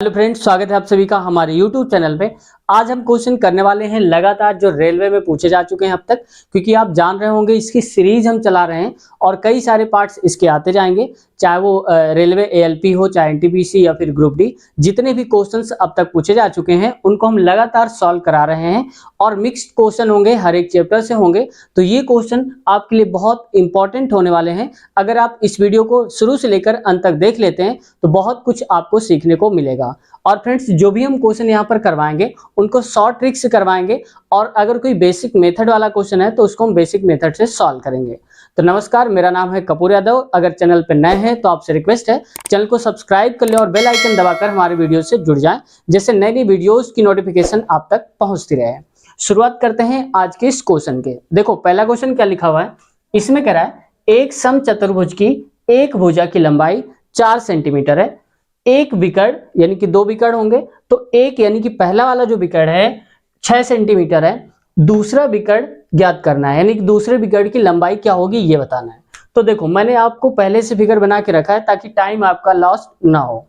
Hello friends, स्वागत है आप सभी का हमारे यूट्यूब चैनल पे। आज हम क्वेश्चन करने वाले हैं लगातार जो रेलवे में पूछे जा चुके हैं अब तक, क्योंकि आप जान रहे होंगे इसकी सीरीज हम चला रहे हैं और कई सारे पार्ट्स इसके आते जाएंगे, चाहे वो रेलवे एएलपी हो, चाहे एनटीपीसी या फिर ग्रुप डी। जितने भी क्वेश्चंस अब तक पूछे जा चुके हैं उनको हम लगातार सॉल्व करा रहे हैं और मिक्स्ड क्वेश्चन होंगे, हर एक चैप्टर से होंगे। तो ये क्वेश्चन आपके लिए बहुत इंपॉर्टेंट होने वाले हैं। अगर आप इस वीडियो को शुरू से लेकर अंत तक देख लेते हैं तो बहुत कुछ आपको सीखने को मिलेगा। और फ्रेंड्स, जो भी हम क्वेश्चन यहाँ पर करवाएंगे उनको शॉर्ट ट्रिक से करवाएंगे, और अगर कोई बेसिक मेथड वाला क्वेश्चन है तो उसको हम बेसिक मेथड से सॉल्व करेंगे। तो नमस्कार, मेरा नाम है कपूर यादव। अगर चैनल पर नए हैं तो आपसे रिक्वेस्ट है चैनल को सब्सक्राइब कर ले और बेल आइकन दबाकर हमारे वीडियो से जुड़ जाएं, जिससे नई नई वीडियोस की नोटिफिकेशन आप तक पहुंचती रहे। शुरुआत करते हैं आज के इस क्वेश्चन के। देखो पहला क्वेश्चन क्या लिखा हुआ है, इसमें कह रहा है एक समचतुर्भुज की एक भुजा की लंबाई 4 सेंटीमीटर है। एक विकर्ण यानी कि दो विकर्ण होंगे, तो एक यानी कि पहला वाला जो विकर्ण है 6 सेंटीमीटर है, दूसरा विकर्ण ज्ञात करना है, यानी कि दूसरे विकर्ण की लंबाई क्या होगी ये बताना है। तो देखो मैंने आपको पहले से फिगर बना के रखा है ताकि टाइम आपका लॉस ना हो।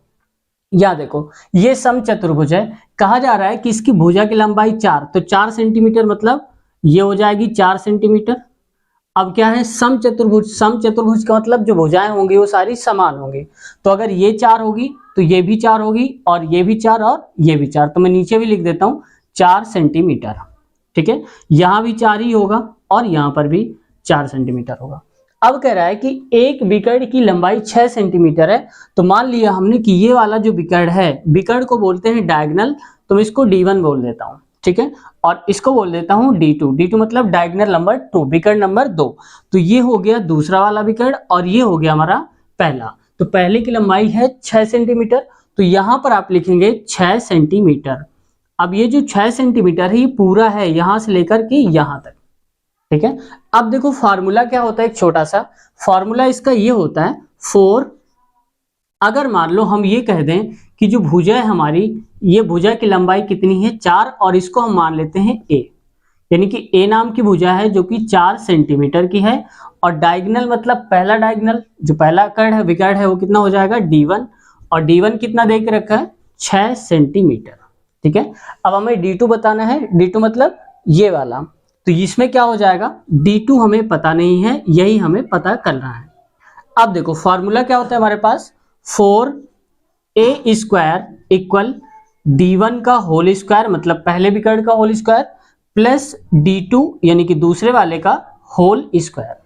या देखो ये समचतुर्भुज है, कहा जा रहा है कि इसकी भुजा की लंबाई 4, तो 4 सेंटीमीटर मतलब ये हो जाएगी 4 सेंटीमीटर। अब क्या है, समचतुर्भुज, समचतुर्भुज का मतलब जो भुजाएं होंगी वो सारी समान होंगी। तो अगर ये 4 होगी तो ये भी 4 होगी, और ये भी 4 और ये भी 4, तो मैं नीचे भी लिख देता हूँ 4 सेंटीमीटर। ठीक है, यहाँ भी 4 ही होगा और यहाँ पर भी 4 सेंटीमीटर होगा। अब कह रहा है कि एक विकर्ण की लंबाई 6 सेंटीमीटर है। तो मान लिया हमने कि ये वाला जो विकर्ण है, विकर्ण को बोलते हैं डायगोनल, तो मैं इसको D1 बोल देता हूँ। ठीक है, और इसको बोल देता हूँ D2। D2 मतलब डायगोनल नंबर 2, विकर्ण नंबर 2। तो ये हो गया दूसरा वाला विकर्ण और ये हो गया हमारा पहला। तो पहले की लंबाई है 6 सेंटीमीटर, तो यहां पर आप लिखेंगे 6 सेंटीमीटर। अब ये जो 6 सेंटीमीटर है ये पूरा है यहां से लेकर के यहां तक। ठीक है, अब देखो फार्मूला क्या होता है, एक छोटा सा फार्मूला इसका ये होता है 4। अगर मान लो हम ये कह दें कि जो भुजा है हमारी, ये भुजा की लंबाई कितनी है 4, और इसको हम मान लेते हैं A, यानी कि A नाम की भुजा है जो कि 4 सेंटीमीटर की है। और डायगोनल मतलब पहला डायगोनल, जो पहला कर्ण है, विकर्ण है, वो कितना हो जाएगा D1, और D1 कितना दे के रखा है 6 सेंटीमीटर। ठीक है, अब हमें D2 बताना है। D2 मतलब ये वाला, तो इसमें क्या हो जाएगा, D2 हमें पता नहीं है, यही हमें पता करना है। अब देखो फॉर्मूला क्या होता है हमारे पास, 4a स्क्वायर इक्वल D1 का होल स्क्वायर, मतलब पहले विकर्ण का होल स्क्वायर, प्लस D2 यानी कि दूसरे वाले का होल स्क्वायर।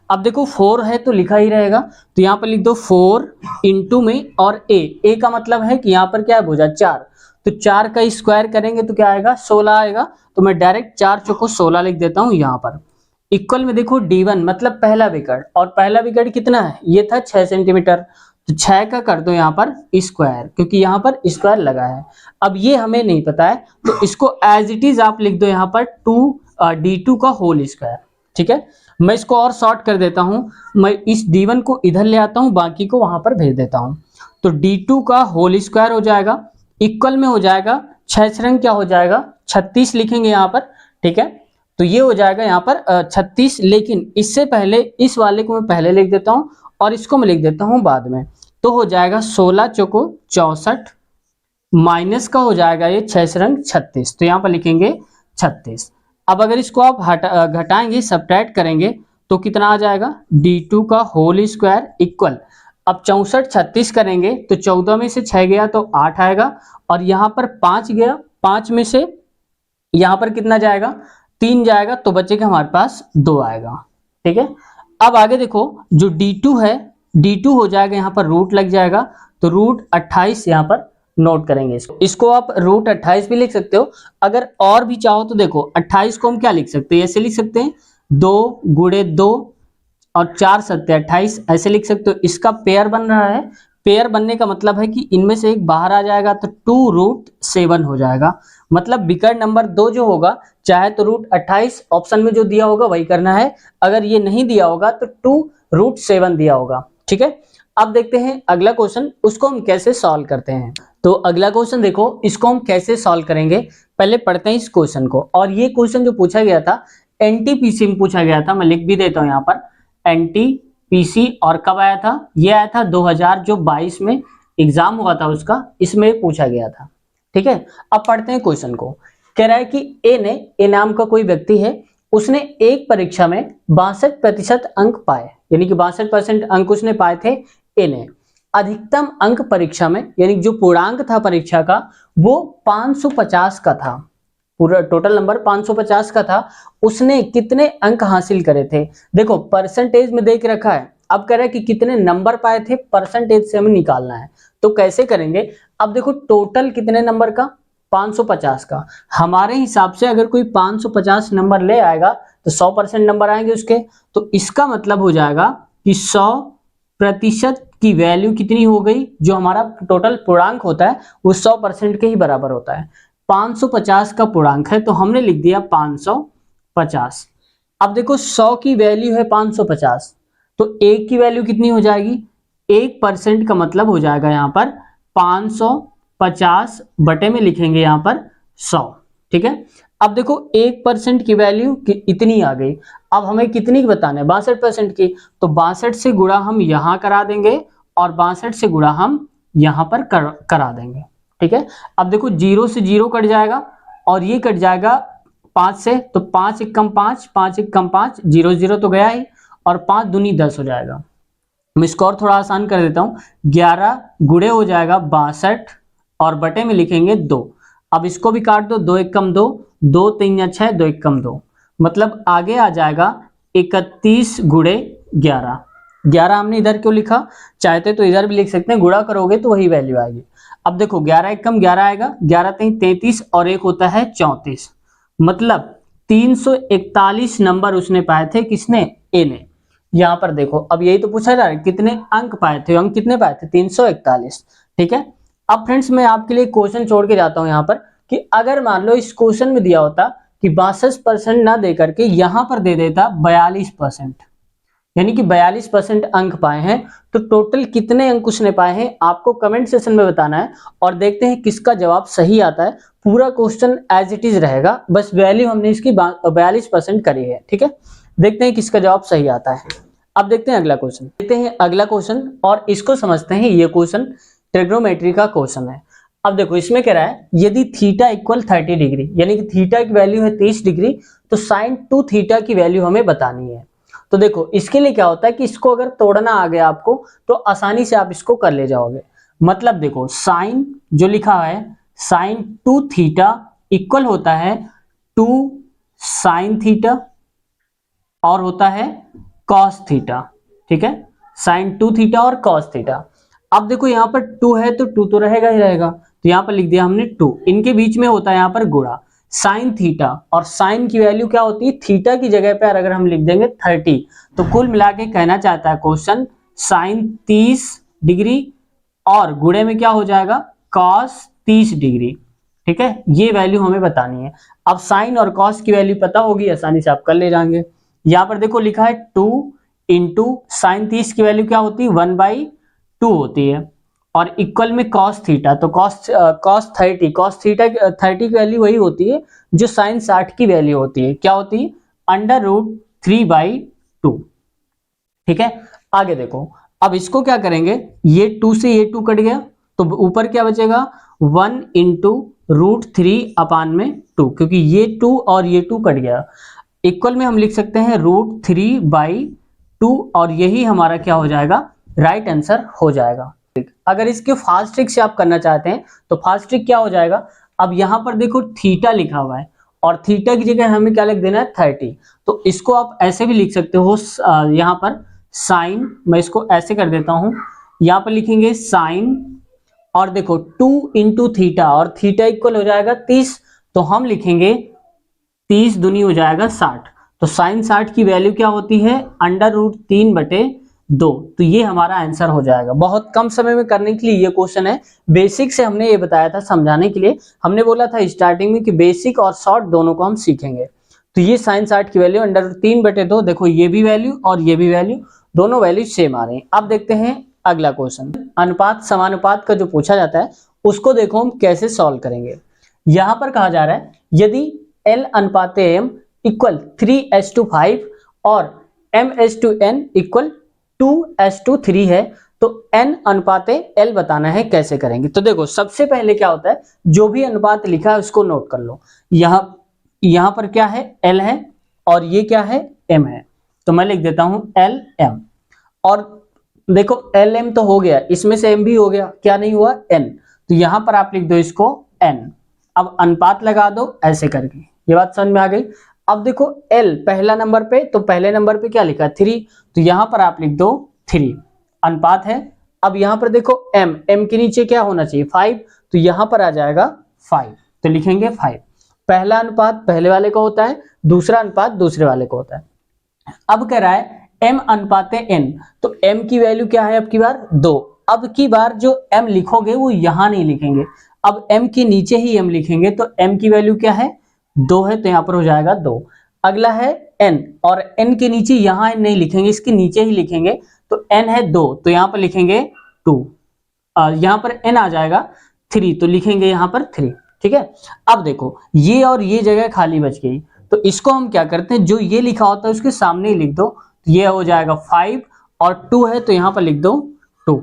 अब देखो 4 है तो लिखा ही रहेगा, तो यहाँ पर लिख दो 4 इंटू में, और a का मतलब है कि यहाँ पर क्या है, भुजा 4, तो 4 का स्क्वायर करेंगे तो क्या आएगा, 16 आएगा। तो मैं डायरेक्ट 4 चौको 16 लिख देता हूँ यहाँ पर। इक्वल में देखो D1 मतलब पहला विकर्ण, और पहला विकर्ण कितना है, ये था 6 सेंटीमीटर, तो 6 का कर दो यहाँ पर स्क्वायर, क्योंकि यहाँ पर स्क्वायर लगा है। अब ये हमें नहीं पता है तो इसको एज इट इज आप लिख दो यहाँ पर D2 का होल स्क्वायर। ठीक है, मैं इसको और शॉर्ट कर देता हूँ, मैं इस D1 को इधर ले आता हूँ, बाकी को वहां पर भेज देता हूँ। तो D2 का होल स्क्वायर हो जाएगा, इक्वल में हो जाएगा 6 क्या हो जाएगा 36 लिखेंगे यहाँ पर। ठीक है, तो ये हो जाएगा यहाँ पर 36, लेकिन इससे पहले इस वाले को मैं पहले लिख देता हूँ और इसको मैं लिख देता हूँ बाद में। तो हो जाएगा 16 चौको 64, माइनस का हो जाएगा ये 6 36, तो यहाँ पर लिखेंगे 36। अब अगर इसको आप घटाएंगे, सब्ट्रैक्ट करेंगे तो कितना आ जाएगा, D2 का होल स्क्वायर इक्वल, अब 64 36 करेंगे तो 14 में से 6 गया तो 8 आएगा, और यहाँ पर 5 गया, 5 में से यहाँ पर कितना जाएगा, 3 जाएगा, तो बचेगा हमारे पास 2 आएगा। ठीक है, अब आगे देखो जो D2 है, D2 हो जाएगा यहाँ पर रूट लग जाएगा, तो रूट 28 यहाँ पर नोट करेंगे। इसको आप रूट 28 भी लिख सकते हो। अगर और भी चाहो तो देखो 28 को हम क्या लिख सकते हैं, ऐसे लिख सकते हैं 2 गुणे 2 और 4 सत्ते 28, ऐसे लिख सकते हो। इसका पेयर बन रहा है, पेयर बनने का मतलब है कि इनमें से एक बाहर आ जाएगा तो 2√7 हो जाएगा। मतलब विकर्ण नंबर 2 जो होगा, चाहे तो रूट 28 ऑप्शन में जो दिया होगा वही करना है, अगर ये नहीं दिया होगा तो 2√7 दिया होगा। ठीक है, अब देखते हैं अगला क्वेश्चन, उसको हम कैसे सॉल्व करते हैं। तो अगला क्वेश्चन देखो, इसको हम कैसे सॉल्व करेंगे, पहले पढ़ते हैं इस क्वेश्चन को। और ये क्वेश्चन जो पूछा गया था एनटीपीसी में पूछा गया था, मैं लिख भी देता हूँ यहाँ पर एनटीपीसी, और कब आया था, ये आया था 2022 में एग्जाम हुआ था उसका, इसमें पूछा गया था। ठीक है, अब पढ़ते हैं क्वेश्चन को। कह रहा है कि ए नाम का कोई व्यक्ति है, उसने एक परीक्षा में 62% अंक पाए, यानी कि 62% अंक उसने पाए थे ए ने। अधिकतम अंक परीक्षा में, यानी जो पूर्णांक था परीक्षा का वो 550 का था, पूरा टोटल नंबर 550 का था। उसने कितने अंक हासिल करे थे? देखो परसेंटेज में देख रखा है, अब कह रहा है कि कितने नंबर पाए थे, परसेंटेज से हमें निकालना है। तो कैसे करेंगे? अब देखो टोटल कितने नंबर का, 550 का। हमारे हिसाब से अगर कोई 550 नंबर ले आएगा तो 100% नंबर आएंगे उसके। तो इसका मतलब हो जाएगा कि 100% की वैल्यू कितनी हो गई, जो हमारा टोटल पूर्णांक होता है वो 100% के ही बराबर होता है। 550 का पूर्णांक है तो हमने लिख दिया 550। अब देखो 100 की वैल्यू है 550, तो 1 की वैल्यू कितनी हो जाएगी? 1% का मतलब हो जाएगा यहाँ पर 550 बटे में लिखेंगे यहाँ पर 100। ठीक है, अब देखो 1% की वैल्यु इतनी आ गई। अब हमें कितनी की बताना है? 62% की। तो 62 से गुणा हम यहाँ करा देंगे और 62 से गुणा हम यहाँ पर करा देंगे। ठीक है, अब देखो 0 से 0 कट जाएगा और ये कट जाएगा 5 से, तो 5 एकम 5, 5 एकम 5, 0 0 तो गया ही, और 5 दूनी 10 हो जाएगा। मैं इसको और थोड़ा आसान कर देता हूँ, 11 गुणे हो जाएगा 62 और बटे में लिखेंगे 2। अब इसको भी काट दो, 2 एकम 2, 2 3 6, 2 एकम 2, मतलब आगे आ जाएगा 31 गुणे 11। 11 हमने इधर क्यों लिखा? चाहते तो इधर भी लिख सकते हैं, गुणा करोगे तो वही वैल्यू आएगी। अब देखो 11 एकम 11 आएगा, 11 3 33 और एक होता है 34, मतलब 341 नंबर उसने पाए थे। किसने? ए ने। यहाँ पर देखो अब यही तो पूछा जा रहा है, कितने अंक पाए थे, अंक कितने पाए थे? 341। ठीक है, अब फ्रेंड्स मैं आपके लिए क्वेश्चन छोड़ के जाता हूँ यहाँ पर, कि अगर मान लो इस क्वेश्चन में दिया होता कि 62% ना दे करके यहाँ पर दे देता 42%, यानी कि 42% अंक पाए हैं, तो टोटल कितने अंक उसने पाए हैं आपको कमेंट सेक्शन में बताना है। और देखते हैं किसका जवाब सही आता है। पूरा क्वेश्चन एज इट इज रहेगा, बस वैल्यू हमने इसकी 42% करी है। ठीक है, देखते हैं किसका जवाब सही आता है। अब देखते हैं अगला क्वेश्चन, देखते हैं अगला क्वेश्चन और इसको समझते हैं। ये क्वेश्चन ट्रिग्नोमेट्री का क्वेश्चन है। अब देखो इसमें कह रहा है यदि थीटा इक्वल 30 डिग्री, यानी कि थीटा की वैल्यू है 30 डिग्री, तो साइन 2 थीटा की वैल्यू हमें बतानी है। तो देखो इसके लिए क्या होता है कि इसको अगर तोड़ना आ गया आपको तो आसानी से आप इसको कर ले जाओगे। मतलब देखो साइन जो लिखा है, साइन 2 थीटा इक्वल होता है 2 साइन थीटा और होता है कॉस थीटा। ठीक है, साइन 2 थीटा और कॉस थीटा। अब देखो यहाँ पर 2 है तो 2 तो रहेगा ही रहेगा, तो यहाँ पर लिख दिया हमने 2। इनके बीच में होता है यहाँ पर गुणा, साइन थीटा, और साइन की वैल्यू क्या होती है? थीटा की जगह पर अगर हम लिख देंगे 30, तो कुल मिला के कहना चाहता है क्वेश्चन साइन 30 डिग्री और गुणे में क्या हो जाएगा? Cos 30 degree. ठीक है, ये वैल्यू हमें बतानी है। अब साइन और कॉस की वैल्यू पता होगी, आसानी से आप कर ले जाएंगे। यहाँ पर देखो लिखा है 2 इंटू साइन 30 की वैल्यू क्या होती है? 1/2 होती है, और इक्वल में कॉस थीटा, तो कॉस 30, कॉस थीटा 30 की वैल्यू वही होती है जो साइन 60 की वैल्यू होती है। क्या होती है? √3/2। ठीक है, आगे देखो अब इसको क्या करेंगे, ये 2 से ये 2 कट गया, तो ऊपर क्या बचेगा? 1 इंटू √3/2, क्योंकि ये 2 और ये 2 कट गया। इक्वल में हम लिख सकते हैं √3/2, और यही हमारा क्या हो जाएगा? राइट आंसर हो जाएगा। अगर इसके फास्ट ट्रिक से आप करना चाहते हैं तो फास्ट ट्रिक क्या हो जाएगा? अब यहां पर देखो थीटा लिखा हुआ है और थीटा की जगह हमें क्या लिख देना है? 30। तो इसको आप ऐसे भी लिख सकते हो, यहां पर साइन, मैं इसको ऐसे कर देता हूं, यहां पर लिखेंगे साइन, और देखो 2 इंटू थीटा, और थीटा इक्वल हो जाएगा 30, तो हम लिखेंगे 30 दूनी हो जाएगा 60। तो साइन 60 की वैल्यू क्या होती है? √3/2। तो ये हमारा आंसर हो जाएगा। बहुत कम समय में करने के लिए ये क्वेश्चन है। बेसिक से हमने ये बताया था समझाने के लिए, हमने बोला था स्टार्टिंग में कि बेसिक और शॉर्ट दोनों को हम सीखेंगे। तो ये साइन 60 की वैल्यू √3/2, देखो ये भी वैल्यू और ये भी वैल्यू, दोनों वैल्यू सेम आ रही है। अब देखते हैं अगला क्वेश्चन। अनुपात समानुपात का जो पूछा जाता है उसको देखो हम कैसे सॉल्व करेंगे। यहां पर कहा जा रहा है यदि L अनुपात M इक्वल 3:5 और M/N इक्वल 2:3 है, तो n अनुपाते l बताना है, कैसे करेंगे? तो देखो सबसे पहले क्या होता है, जो भी अनुपात लिखा है उसको नोट कर लो। यहां पर क्या है, l है और ये क्या है, m है। तो मैं लिख देता हूं l m। और देखो l m तो हो गया, इसमें से m भी हो गया, क्या नहीं हुआ, n। तो यहां पर आप लिख दो इसको n। अब अनुपात लगा दो ऐसे करके, ये बात समझ में आ गई। अब देखो l पहला नंबर पे, तो पहले नंबर पे क्या लिखा है, 3, तो यहां पर आप लिख दो 3, अनुपात है। अब यहां पर देखो m के नीचे क्या होना चाहिए, 5, तो यहां पर आ जाएगा 5, तो लिखेंगे 5। पहला अनुपात पहले वाले का होता है, दूसरा अनुपात दूसरे वाले का होता है। अब कह रहा है m अनुपाते n, तो m की वैल्यू क्या है, अब की बार 2। अब की बार जो m लिखोगे वो यहां नहीं लिखेंगे, अब m के नीचे ही m लिखेंगे, तो m की वैल्यू क्या है, 2 है, तो यहां पर हो जाएगा 2। अगला है n, और n के नीचे यहां n नहीं लिखेंगे, इसके नीचे ही लिखेंगे, तो n है 2, तो यहां पर लिखेंगे 2। यहां पर n आ जाएगा 3, तो लिखेंगे यहां पर 3, ठीक है। अब देखो ये और ये जगह खाली बच गई, तो इसको हम क्या करते हैं, जो ये लिखा होता है उसके सामने ही लिख दो, तो ये हो जाएगा 5, और 2 है तो यहां पर लिख दो 2,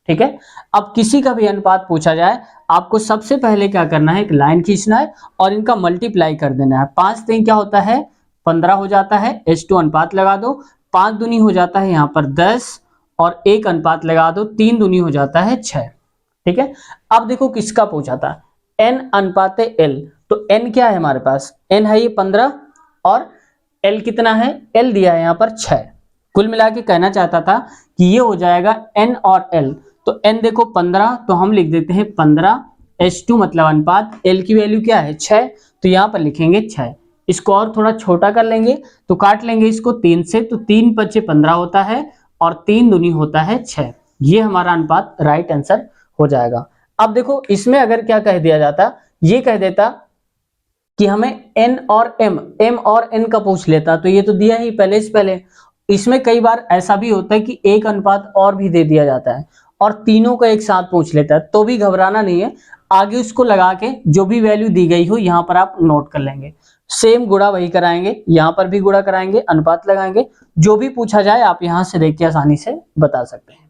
ठीक है। अब किसी का भी अनुपात पूछा जाए, आपको सबसे पहले क्या करना है, एक लाइन खींचना है और इनका मल्टीप्लाई कर देना है। 5 3 क्या होता है, 15 हो जाता है, H2 अनुपात लगा दो, 5 दूनी हो जाता है यहाँ पर 10, और 1 अनुपात लगा दो, 3 दूनी हो जाता है 6, ठीक है। अब देखो किसका पूछा था, n अनुपाते l, तो n क्या है हमारे पास, n है ये 15, और l कितना है, l दिया है यहाँ पर 6। कुल मिला के कहना चाहता था कि ये हो जाएगा n और l, तो n देखो 15, तो हम लिख देते हैं 15, H2 मतलब अनुपात, l की वैल्यू क्या है 6, तो यहाँ पर लिखेंगे 6। इसको और थोड़ा छोटा कर लेंगे, तो काट लेंगे इसको 3 से, तो 3 5 15 होता है, और 3 दूनी होता है 6। ये हमारा अनुपात राइट आंसर हो जाएगा। अब देखो इसमें अगर क्या कह दिया जाता, ये कह देता कि हमें n और m और n का पूछ लेता, तो ये तो दिया ही पहले से पहले। इसमें कई बार ऐसा भी होता है कि एक अनुपात और भी दे दिया जाता है और तीनों का एक साथ पूछ लेता है, तो भी घबराना नहीं है, आगे उसको लगा के जो भी वैल्यू दी गई हो यहाँ पर आप नोट कर लेंगे। सेम गुणा वही कराएंगे, यहाँ पर भी गुणा कराएंगे, अनुपात लगाएंगे, जो भी पूछा जाए आप यहाँ से देख के आसानी से बता सकते हैं।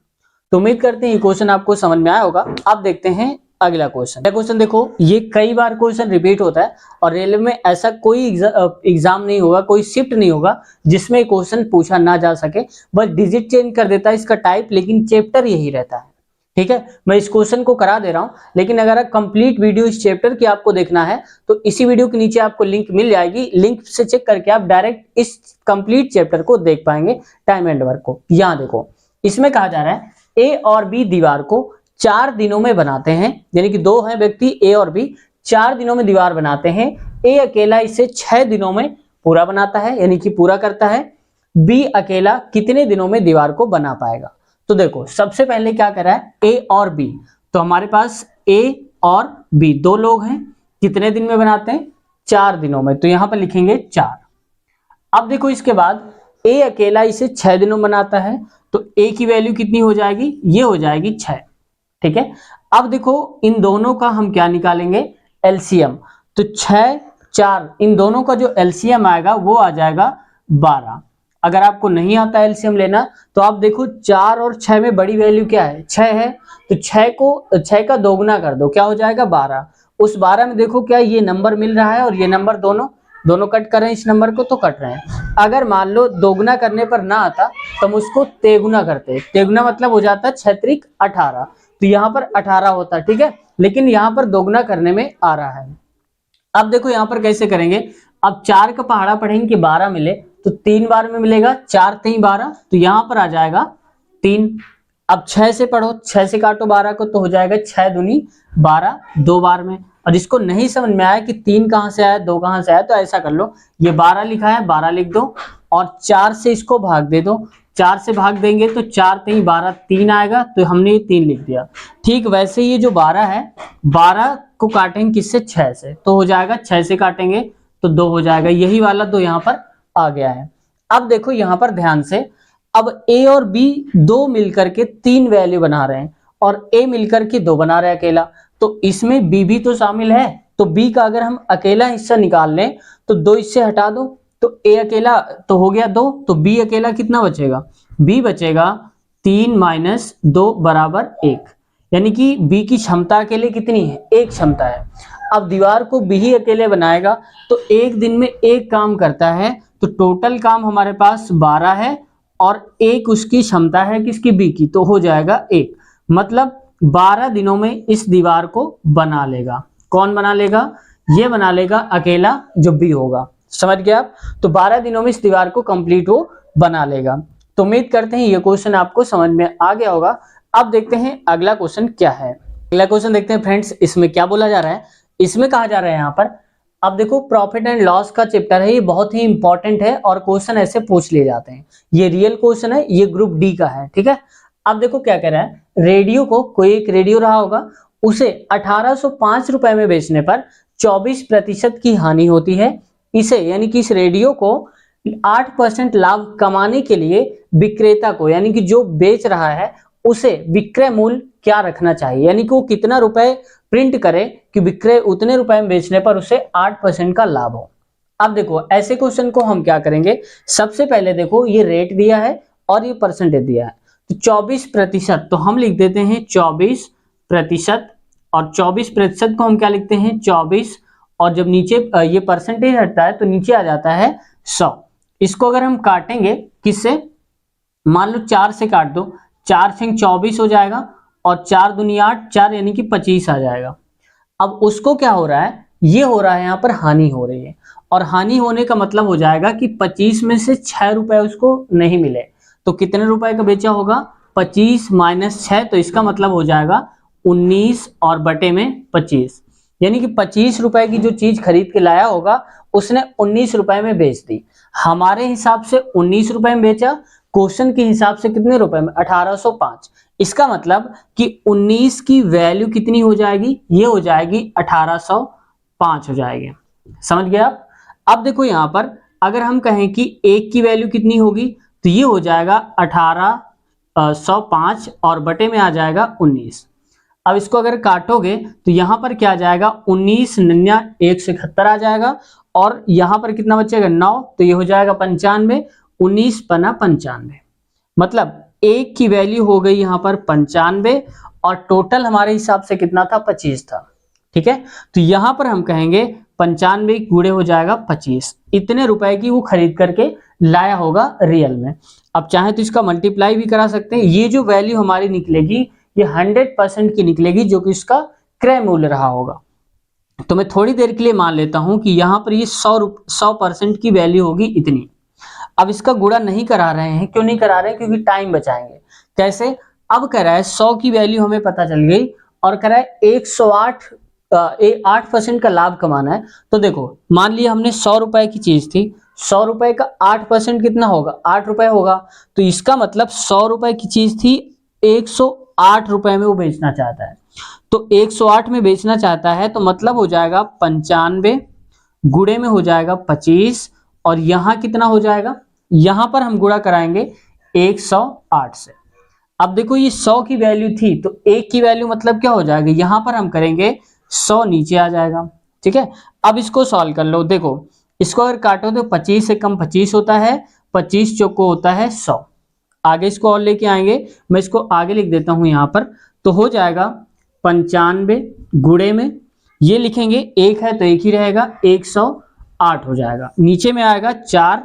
तो उम्मीद करते हैं ये क्वेश्चन आपको समझ में आया होगा। अब देखते हैं अगला क्वेश्चन। क्वेश्चन देखो, ये कई बार क्वेश्चन रिपीट होता है और रेलवे में ऐसा कोई एग्जाम नहीं होगा, कोई शिफ्ट नहीं होगा जिसमें क्वेश्चन पूछा ना जा सके, बस डिजिट चेंज कर देता है इसका टाइप, लेकिन चैप्टर यही रहता है, ठीक है। मैं इस क्वेश्चन को करा दे रहा हूं, लेकिन अगर आप कंप्लीट वीडियो इस चैप्टर की आपको देखना है तो इसी वीडियो के नीचे आपको लिंक मिल जाएगी, लिंक से चेक करके आप डायरेक्ट इस कंप्लीट चैप्टर को देख पाएंगे, टाइम एंड वर्क को। यहाँ देखो इसमें कहा जा रहा है ए और बी दीवार को 4 दिनों में बनाते हैं, यानी कि 2 हैं व्यक्ति ए और बी, 4 दिनों में दीवार बनाते हैं। ए अकेला इसे 6 दिनों में पूरा बनाता है, यानी कि पूरा करता है। बी अकेला कितने दिनों में दीवार को बना पाएगा? तो देखो सबसे पहले क्या कर रहा है, ए और बी, तो हमारे पास ए और बी 2 लोग हैं, कितने दिन में बनाते हैं, 4 दिनों में, तो यहां पर लिखेंगे 4। अब देखो इसके बाद ए अकेला इसे 6 दिनों में बनाता है, तो ए की वैल्यू कितनी हो जाएगी, ये हो जाएगी 6, ठीक है। अब देखो इन दोनों का हम क्या निकालेंगे, एलसीएम, तो 6 4 इन दोनों का जो एलसीएम आएगा वो आ जाएगा 12। अगर आपको नहीं आता एलसीएम लेना तो आप देखो 4 और 6 में बड़ी वैल्यू क्या है, 6 है, तो 6 का दोगुना कर दो, क्या हो जाएगा 12। उस 12 में देखो क्या ये नंबर मिल रहा है और ये नंबर दोनों कट कर रहे हैं, इस नंबर को तो कट रहे हैं। अगर मान लो दोगुना करने पर ना आता तो हम उसको तेगुना करते हैं, तेगुना मतलब हो जाता है 6 त्रिक 18, तो यहाँ पर 18 होता है, ठीक है, लेकिन यहाँ पर दोगुना करने में आ रहा है। अब देखो यहाँ पर कैसे करेंगे, अब 4 का पहाड़ा पढ़ेंगे कि 12 मिले, तो 3 बार में मिलेगा, 4 3 12, तो यहाँ पर आ जाएगा 3। अब 6 से पढ़ो, 6 से काटो 12 को, तो हो जाएगा 6 दूनी 12, 2 बार में। और जिसको नहीं समझ में आया कि 3 कहां से आया 2 कहां से आया, तो ऐसा कर लो, ये 12 लिखा है 12 लिख दो, और 4 से इसको भाग दे दो, 4 से भाग देंगे तो 4 3 12, 3 आएगा, तो हमने ये 3 लिख दिया। ठीक वैसे ये जो 12 है, 12 को काटेंगे किससे, 6 से, तो हो जाएगा 6 से काटेंगे तो 2 हो जाएगा, यही वाला 2 यहाँ पर आ गया है। अब देखो यहाँ पर ध्यान से, अब ए और बी 2 मिलकर के 3 वैल्यू बना रहे हैं और ए मिलकर के 2 बना रहे हैं अकेला, तो इसमें बी भी तो शामिल है, तो बी का अगर हम अकेला हिस्सा निकाल लें तो 2 इससे हटा दो, तो ए अकेला तो हो गया 2, तो बी अकेला कितना बचेगा, बी बचेगा 3 माइनस 2 बराबर 1, यानी कि बी की क्षमता के लिए कितनी है, एक क्षमता है। अब दीवार को बी ही अकेले बनाएगा तो एक दिन में एक काम करता है, तो टोटल काम हमारे पास 12 है और एक उसकी क्षमता है किसकी, बी की, तो हो जाएगा 1। मतलब 12 दिनों में इस दीवार को बना लेगा। कौन बना लेगा, ये बना लेगा अकेला जो बी होगा। समझ गए आप? तो 12 दिनों में इस दीवार को कंप्लीट वो बना लेगा। तो उम्मीद करते हैं ये क्वेश्चन आपको समझ में आ गया होगा। अब देखते हैं अगला क्वेश्चन क्या है। अगला क्वेश्चन देखते हैं फ्रेंड्स, इसमें क्या बोला जा रहा है। इसमें कहा जा रहा है यहाँ पर, अब देखो प्रॉफिट एंड लॉस का चैप्टर है, ये बहुत ही इंपॉर्टेंट है और क्वेश्चन ऐसे पूछ लिए जाते हैं। ये रियल क्वेश्चन है, ये ग्रुप डी का है, ठीक है। अब देखो क्या कह रहा है, रेडियो को, कोई एक रेडियो रहा होगा, उसे 1805 रुपए में बेचने पर 24% की हानि होती है। इसे, यानी कि इस रेडियो को 8% लाभ कमाने के लिए विक्रेता को, यानी कि जो बेच रहा है, उसे विक्रय मूल्य क्या रखना चाहिए, यानी कि वो कितना रुपए प्रिंट करे कि विक्रय उतने रुपए में बेचने पर उसे 8% का लाभ हो। अब देखो ऐसे क्वेश्चन को हम क्या करेंगे, सबसे पहले देखो ये रेट दिया है और ये परसेंटेज दिया है, तो 24%, तो हम लिख देते हैं 24%, और 24% को हम क्या लिखते हैं 24, और जब नीचे ये परसेंटेज हटता है तो नीचे आ जाता है 100। इसको अगर हम काटेंगे किससे, मान लो 4 से काट दो, 4 से 24 हो जाएगा और 4 दूनी 8, 4 यानी कि 25 आ जाएगा। अब उसको क्या हो रहा है, ये हो रहा है यहाँ पर हानि हो रही है, और हानि होने का मतलब हो जाएगा कि 25 में से 6 रुपए उसको नहीं मिले, तो कितने रुपए का बेचा होगा, 25 माइनस 6, तो इसका मतलब हो जाएगा 19 और बटे में 25, यानी कि 25 रुपए की जो चीज खरीद के लाया होगा उसने 19 रुपए में बेच दी। हमारे हिसाब से 19 रुपए में बेचा, क्वेश्चन के हिसाब से कितने रुपए में, 1805। इसका मतलब कि 19 की वैल्यू कितनी हो जाएगी, ये हो जाएगी 1805 हो जाएगी। समझ गए आप? अब देखो यहाँ पर अगर हम कहें कि एक की वैल्यू कितनी होगी, तो ये हो जाएगा 1805 और बटे में आ जाएगा 19। अब इसको अगर काटोगे तो यहाँ पर क्या आ जाएगा, 19 9 171 आ जाएगा, और यहाँ पर कितना बचेगा 9, तो ये हो जाएगा 95, 19 पना 95, मतलब एक की वैल्यू हो गई यहाँ पर 95 और टोटल हमारे हिसाब से कितना था, 25 था, ठीक है। तो यहाँ पर हम कहेंगे 95 गुणे हो जाएगा 25, इतने रुपए की वो खरीद करके लाया होगा रियल में। अब चाहे तो इसका मल्टीप्लाई भी करा सकते हैं, ये जो वैल्यू हमारी निकलेगी ये 100% की निकलेगी, जो कि इसका क्रय मूल्य रहा होगा। तो मैं थोड़ी देर के लिए मान लेता हूं कि यहाँ पर ये 100% की वैल्यू होगी इतनी। अब इसका गुणा नहीं करा रहे हैं, क्यों नहीं करा रहे हैं, क्योंकि टाइम बचाएंगे। कैसे, अब कह रहा है 100 की वैल्यू हमें पता चल गई और कह रहा है 8% का लाभ कमाना है। तो देखो मान लिया हमने 100 रुपए की चीज थी, 100 रुपए का 8% कितना होगा, 8 रुपए होगा, तो इसका मतलब 100 रुपए की चीज थी 108 रुपए में वो बेचना चाहता है। तो 108 में बेचना चाहता है, तो मतलब हो जाएगा 95 गुणे में हो जाएगा 25, और यहां कितना हो जाएगा, यहां पर हम गुणा कराएंगे 108 से। अब देखो ये 100 की वैल्यू थी, तो एक की वैल्यू मतलब क्या हो जाएगा, यहां पर हम करेंगे 100 नीचे आ जाएगा, ठीक है। अब इसको सॉल्व कर लो, देखो इसको अगर काटो तो 25 से कम 25 होता है, 25 चौको होता है 100। आगे इसको और लेके आएंगे, मैं इसको आगे लिख देता हूं यहां पर, तो हो जाएगा 95 गुणे में, ये लिखेंगे एक है तो एक ही रहेगा, 108 हो जाएगा, नीचे में आएगा 4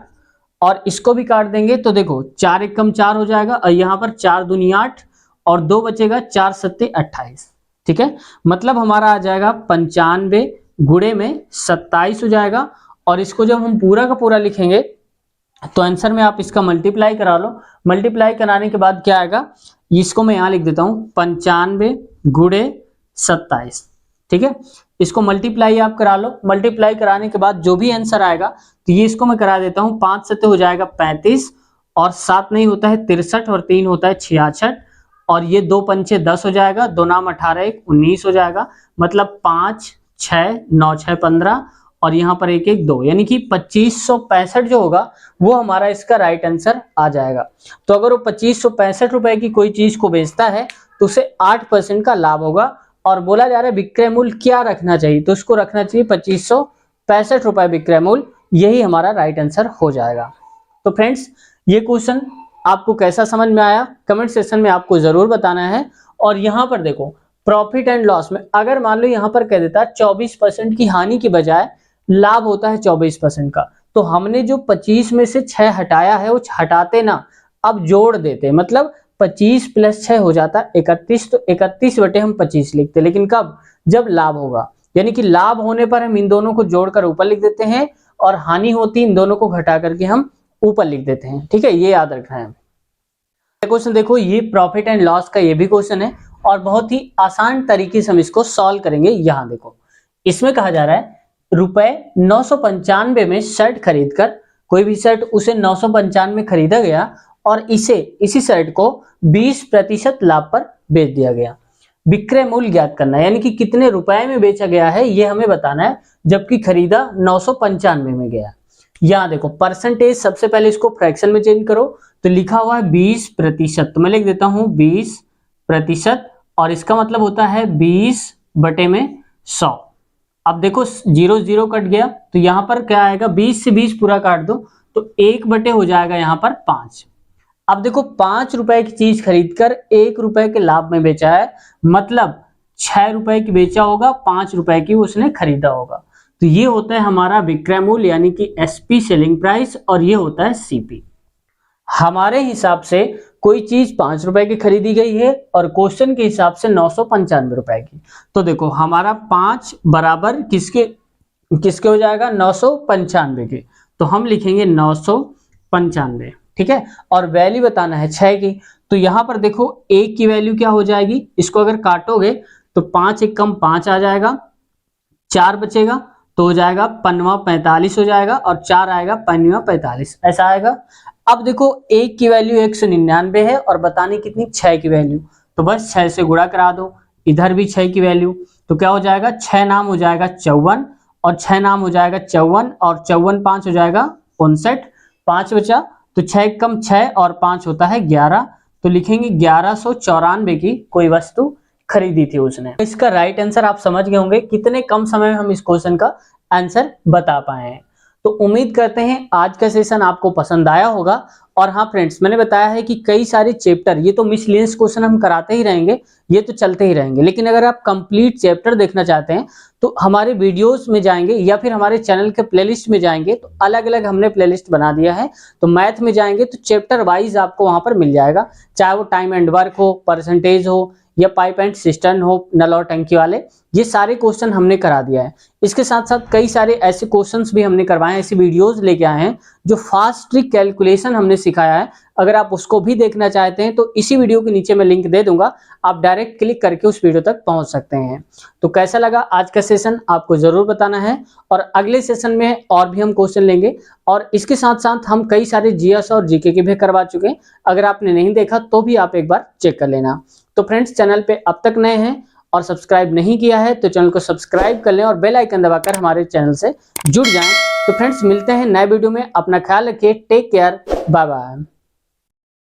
और इसको भी काट देंगे, तो देखो 4 एक कम 4 हो जाएगा, और यहाँ पर 4 दूनी 8 और 2 बचेगा, 4 सत्ते 28, ठीक है। मतलब हमारा आ जाएगा 95 गुणे में 27 हो जाएगा, और इसको जब हम पूरा का पूरा लिखेंगे तो आंसर में आप इसका मल्टीप्लाई करा लो। मल्टीप्लाई कराने के बाद क्या आएगा, इसको मैं यहाँ लिख देता हूँ 95 गुणे 27, ठीक है। इसको मल्टीप्लाई आप करा लो, मल्टीप्लाई कराने के बाद जो भी आंसर आएगा, तो ये इसको मैं करा देता हूँ, 5 सत्ते हो जाएगा 35, और 7 नहीं होता है 63, और 3 होता है 66, और ये 2 पंचे 10 हो जाएगा, 2 नाम 18 1 19 हो जाएगा, मतलब 5 6 9 6 15, और यहाँ पर 1 1 2, यानी कि 2565 जो होगा वो हमारा इसका राइट आंसर आ जाएगा। तो अगर वो 2565 रुपए की कोई चीज को बेचता है तो उसे 8% का लाभ होगा, और बोला जा रहा है विक्रय मूल्य क्या रखना चाहिए, तो उसको रखना चाहिए 2565 रुपए विक्रय मूल्य, यही हमारा राइट आंसर हो जाएगा। तो फ्रेंड्स ये क्वेश्चन आपको कैसा समझ में आया कमेंट सेक्शन में आपको जरूर बताना है। और यहाँ पर देखो प्रॉफिट एंड लॉस में अगर मान लो यहाँ पर कह देता 24% की हानि की बजाय लाभ होता है 24% का, तो हमने जो 25 में से 6 हटाया है वो हटाते ना, अब जोड़ देते, मतलब 25 + 6 हो जाता 31, तो 31 बटे हम 25 लिखते, लेकिन कब, जब लाभ होगा, यानी कि लाभ होने पर हम इन दोनों को जोड़कर ऊपर लिख देते हैं और हानि होती इन दोनों को घटा करके हम ऊपर लिख देते हैं। ठीक है, ये याद रखना है। क्वेश्चन देखो, ये प्रॉफिट एंड लॉस का ये भी क्वेश्चन है और बहुत ही आसान तरीके से हम इसको सॉल्व करेंगे। यहाँ देखो, इसमें कहा जा रहा है रुपए 995 में शर्ट खरीदकर, कोई भी शर्ट उसे 995 में खरीदा गया और इसी शर्ट को 20% लाभ पर बेच दिया गया। विक्रय मूल्य ज्ञात करना है, यानी कि कितने रुपए में बेचा गया है ये हमें बताना है, जबकि खरीदा 995 में गया। यहाँ देखो परसेंटेज, सबसे पहले इसको फ्रैक्शन में चेंज करो, तो लिखा हुआ है 20%, तो मैं लिख देता हूं 20%, और इसका मतलब होता है 20 बटे में 100। अब देखो 0 0 कट गया, तो यहाँ पर क्या आएगा, 20 से 20 पूरा काट दो तो 1 बटे हो जाएगा यहाँ पर 5। अब देखो 5 रुपए की चीज खरीदकर 1 रुपए के लाभ में बेचा है, मतलब 6 रुपए की बेचा होगा, 5 रुपए की उसने खरीदा होगा। तो ये होता है हमारा विक्रय मूल्य यानी कि एसपी सेलिंग प्राइस, और ये होता है सीपी। हमारे हिसाब से कोई चीज 5 रुपए की खरीदी गई है और क्वेश्चन के हिसाब से 995 रुपए की, तो देखो हमारा 5 बराबर किसके किसके हो जाएगा, 995 के, तो हम लिखेंगे 995। ठीक है, और वैल्यू बताना है 6 की, तो यहां पर देखो 1 की वैल्यू क्या हो जाएगी, इसको अगर काटोगे तो 5 एक कम 5 आ जाएगा, 4 बचेगा तो हो जाएगा 5 45 हो जाएगा, और 4 आएगा 5 45, ऐसा आएगा। अब देखो 1 की वैल्यू 199 है और बतानी कितनी, 6 की वैल्यू, तो बस 6 से गुणा करा दो, इधर भी 6 की वैल्यू, तो क्या हो जाएगा, 6 नाम हो जाएगा 54, और 6 नाम हो जाएगा 54, और 54 5 हो जाएगा 59, 5 बचा, तो 6 कम 6 और 5 होता है 11, तो लिखेंगे 1194 की कोई वस्तु खरीदी थी उसने। इसका राइट आंसर आप समझ गए होंगे, कितने कम समय में हम इस क्वेश्चन का आंसर बता पाए हैं। तो उम्मीद करते हैं आज का सेशन आपको पसंद आया होगा। और हाँ फ्रेंड्स, मैंने बताया है कि कई सारे चैप्टर, ये तो मिसलेनियस क्वेश्चन हम कराते ही रहेंगे, ये तो चलते ही रहेंगे, लेकिन अगर आप कंप्लीट चैप्टर देखना चाहते हैं तो हमारे वीडियोस में जाएंगे या फिर हमारे चैनल के प्लेलिस्ट में जाएंगे, तो अलग अलग हमने प्लेलिस्ट बना दिया है। तो मैथ में जाएंगे तो चैप्टर वाइज आपको वहां पर मिल जाएगा, चाहे वो टाइम एंड वर्क हो, परसेंटेज हो, या पाइप एंड सिस्टम हो, नल और टंकी वाले, ये सारे क्वेश्चन हमने करा दिया है। इसके साथ साथ कई सारे ऐसे क्वेश्चंस भी हमने करवाए हैं, ऐसी वीडियोस लेके आए हैं जो फास्ट ट्रिक कैलकुलेशन हमने सिखाया है। अगर आप उसको भी देखना चाहते हैं तो इसी वीडियो के नीचे मैं लिंक दे दूंगा, आप डायरेक्ट क्लिक करके उस वीडियो तक पहुंच सकते हैं। तो कैसा लगा आज का सेशन आपको जरूर बताना है, और अगले सेशन में और भी हम क्वेश्चन लेंगे, और इसके साथ साथ हम कई सारे जीएस और जीके के भी करवा चुके हैं। अगर आपने नहीं देखा तो भी आप एक बार चेक कर लेना। तो फ्रेंड्स, चैनल पे अब तक नए हैं और सब्सक्राइब नहीं किया है तो चैनल को सब्सक्राइब कर लें और बेल आइकन दबाकर हमारे चैनल से जुड़ जाएं। तो फ्रेंड्स, मिलते हैं नए वीडियो में, अपना ख्याल रखिए, टेक केयर, बाय बाय।